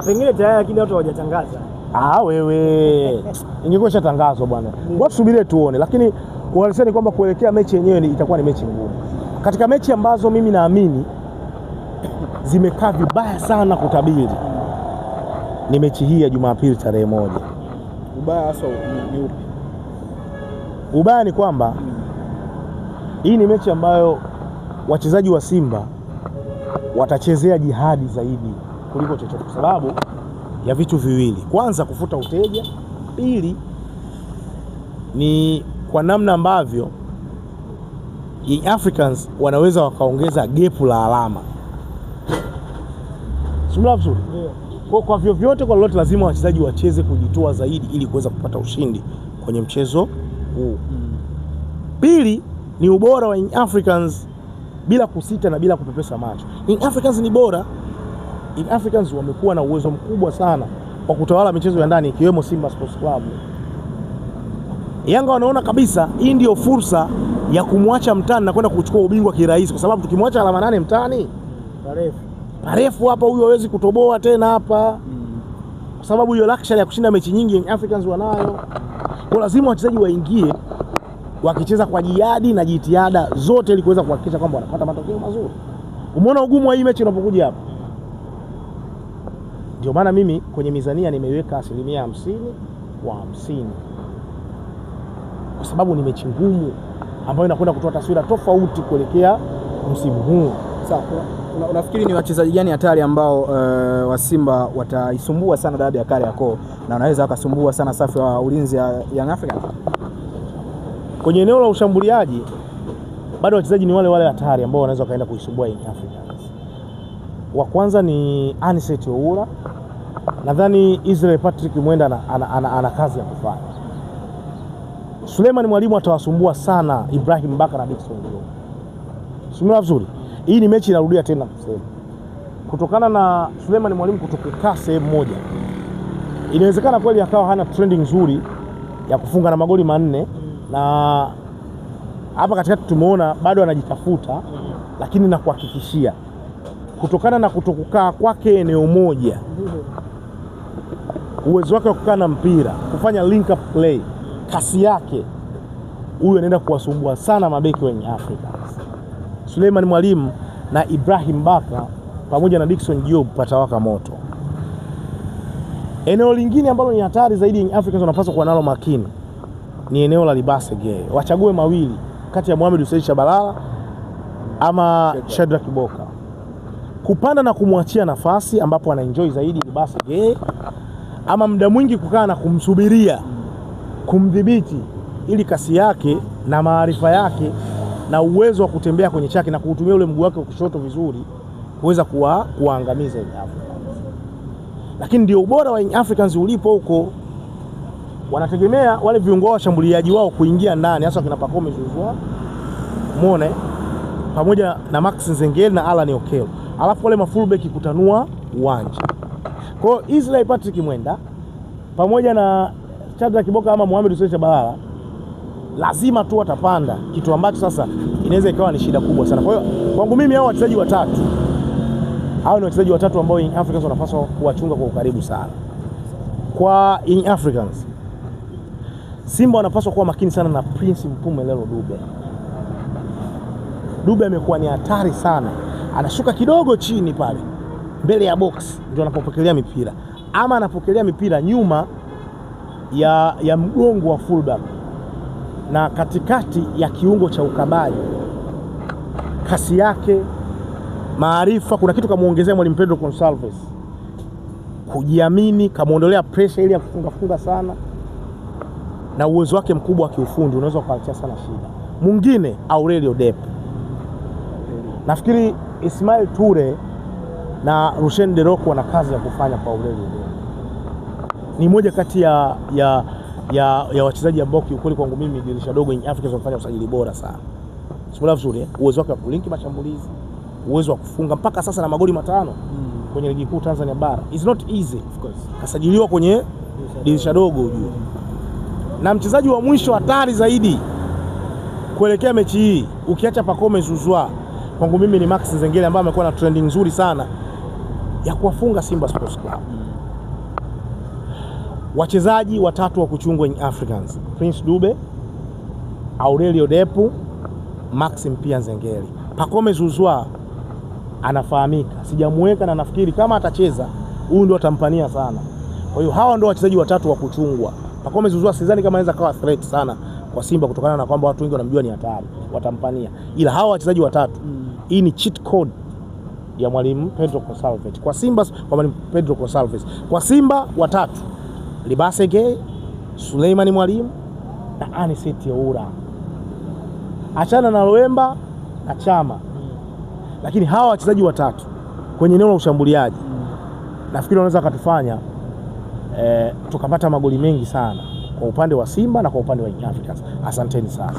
Pengine tayari lakini watu hawajatangaza. Wewe ingekuwa shatangazwa bwana. Watu subirie tuone, lakini kuelezeni kwamba kuelekea mechi yenyewe itakuwa ni mechi ngumu. Katika mechi ambazo mimi naamini zimekaa vibaya sana kutabiri ni mechi hii ya Jumapili tarehe 1. Ubaya hasa ni upi? Ubaya ni kwamba hii ni mechi ambayo wachezaji wa Simba watachezea jihadi zaidi kuliko chochote, kwa sababu ya vitu viwili. Kwanza, kufuta uteja. Pili, ni kwa namna ambavyo Young Africans wanaweza wakaongeza gepu la alama. Simla vizuri. Kwa vyovyote kwa lolote lazima wachezaji wacheze kujitoa zaidi ili kuweza kupata ushindi kwenye mchezo huu. Pili, ni ubora wa Young Africans bila kusita na bila kupepesa macho. Young Africans ni bora. Young Africans wamekuwa na uwezo mkubwa sana wa kutawala michezo ya ndani ikiwemo Simba Sports Club. Yanga wanaona kabisa hii ndio fursa ya kumwacha mtani na kwenda kuchukua ubingwa kirahisi, kwa sababu tukimwacha alama 8 mtani parefu hapa, huyu hawezi kutoboa tena hapa. Kwa sababu hiyo luxury ya kushinda mechi nyingi Young Africans wanayo. Kwa lazima wachezaji waingie wakicheza kwa jihadi na jitihada zote ili kuweza kuhakikisha kwamba wanapata matokeo mazuri. Umeona ugumu wa hii mechi unapokuja hapa. Ndio maana mimi kwenye mizania nimeiweka 50% kwa 50. Kwa sababu ni mechi ngumu ambayo inakwenda kutoa taswira tofauti kuelekea msimu huu. Sawa. Unafikiri ni wachezaji gani hatari ambao wa Simba wataisumbua sana dabi ya Kariakoo na wanaweza wakasumbua sana safu ya ulinzi ya Young Africans? Kwenye eneo la ushambuliaji bado wachezaji ni wale wale hatari ambao wanaweza kaenda kuisumbua Young Africans. Wa kwanza ni Anicet Oura. Nadhani Israel Patrick Mwenda ana kazi ya kufanya. Suleiman Mwalimu atawasumbua sana Ibrahim Baka na Dickson Job. Simula vizuri. Hii ni mechi inarudia tena kusema. Kutokana na Suleiman Mwalimu kutokukaa sehemu moja, inawezekana kweli akawa hana trending nzuri ya kufunga na magoli 4, na hapa katikati tumeona bado anajitafuta, lakini na kuhakikishia kutokana na kutokukaa kwake eneo moja, uwezo wake wa kukaa na mpira, kufanya link up play, kasi yake, huyu anaenda kuwasumbua sana mabeki wenye Afrika. Suleiman Mwalimu na Ibrahim Baka pamoja na Dickson Job patawaka moto. Eneo lingine ambalo ni hatari zaidi Young Africans wanapaswa kuwa nalo makini ni eneo la Libase Gay. Wachague mawili kati ya Mohamed Hussein Shabalala ama Shadrack Kiboka. Kupanda na kumwachia nafasi ambapo ana enjoy zaidi Libase Gay, ama muda mwingi kukaa na kumsubiria, kumdhibiti ili kasi yake na maarifa yake na uwezo wa kutembea kwenye chaki na kuutumia ule mguu wake wa kushoto vizuri kuweza kuwaangamiza Young Africans. Lakini ndio ubora wa Young Africans ulipo huko. Wanategemea wale viungo wa washambuliaji wao kuingia ndani, hasa kina Pacome Zouzoua, umeona, pamoja na Max Nzengeli na Alan Okello. Alafu wale mafullback kutanua uwanja. Kwa hiyo Israel Patrick Mwenda pamoja na Shadrack Kiboka ama Mohamed Hussein Shabalala lazima tu watapanda, kitu ambacho sasa inaweza ikawa ni shida kubwa sana. Kwa hiyo kwangu mimi hao wachezaji watatu, hao ni wachezaji watatu ambao Young Africans wanapaswa kuwachunga kwa ukaribu sana. Kwa Young Africans, Simba wanapaswa kuwa makini sana na Prince Mpumelelo Dube. Dube amekuwa ni hatari sana. Anashuka kidogo chini pale mbele ya box ndio anapopokelea mipira, ama anapokelea mipira nyuma ya mgongo wa fullback na katikati ya kiungo cha ukabaji. Kasi yake, maarifa, kuna kitu kamuongezea mwalimu Pedro Gonçalves. Kujiamini, kamuondolea pressure ile ya kufunga sana, na uwezo wake mkubwa wa kiufundi unaweza kuacha sana shida. Mwingine Aurelio Dep. Nafikiri Ismail Toure na Rushen Deroko wana kazi ya kufanya kwa Aurelio Dep. Ni moja kati ya wachezaji ambao kiukweli kwangu mimi dirisha dogo Young Africans wamefanya usajili bora sana. Simula vizuri, uwezo wake wa kulinki mashambulizi, uwezo wa kufunga mpaka sasa na magoli 5 kwenye ligi kuu Tanzania bara. It's not easy of course. Kasajiliwa kwenye dirisha dogo ujue. Na mchezaji wa mwisho hatari zaidi kuelekea mechi hii, ukiacha Pacome Zouzoua, kwangu mimi ni Max Nzengeli ambaye amekuwa na trending nzuri sana. ya kuwafunga Simba Sports Club. Wachezaji watatu wa kuchungwa Young Africans: Prince Dube, Aurelio Depu, Maxim pia Nzengeli. Pacome Zouzoua anafahamika, sijamuweka na nafikiri kama atacheza huyu ndio atampania sana. Kwa hiyo hawa ndio wachezaji watatu wa kuchungwa. Pacome Zouzoua sidhani kama anaweza kawa threat sana kwa Simba kutokana na kwamba watu wengi wanamjua ni hatari, watampania. Ila hawa wachezaji watatu, hii ni cheat code ya mwalimu Pedro Gonçalves. Kwa Simba kwa mwalimu Pedro Gonçalves. Kwa Simba watatu: Libase Gay, Suleiman Mwalimu na Anicet Oura. Achana na Loemba na Chama. Lakini hawa wachezaji watatu kwenye eneo la ushambuliaji nafikiri wanaweza katufanya tukapata magoli mengi sana kwa upande wa Simba na kwa upande wa Young Africans. Asanteni sana.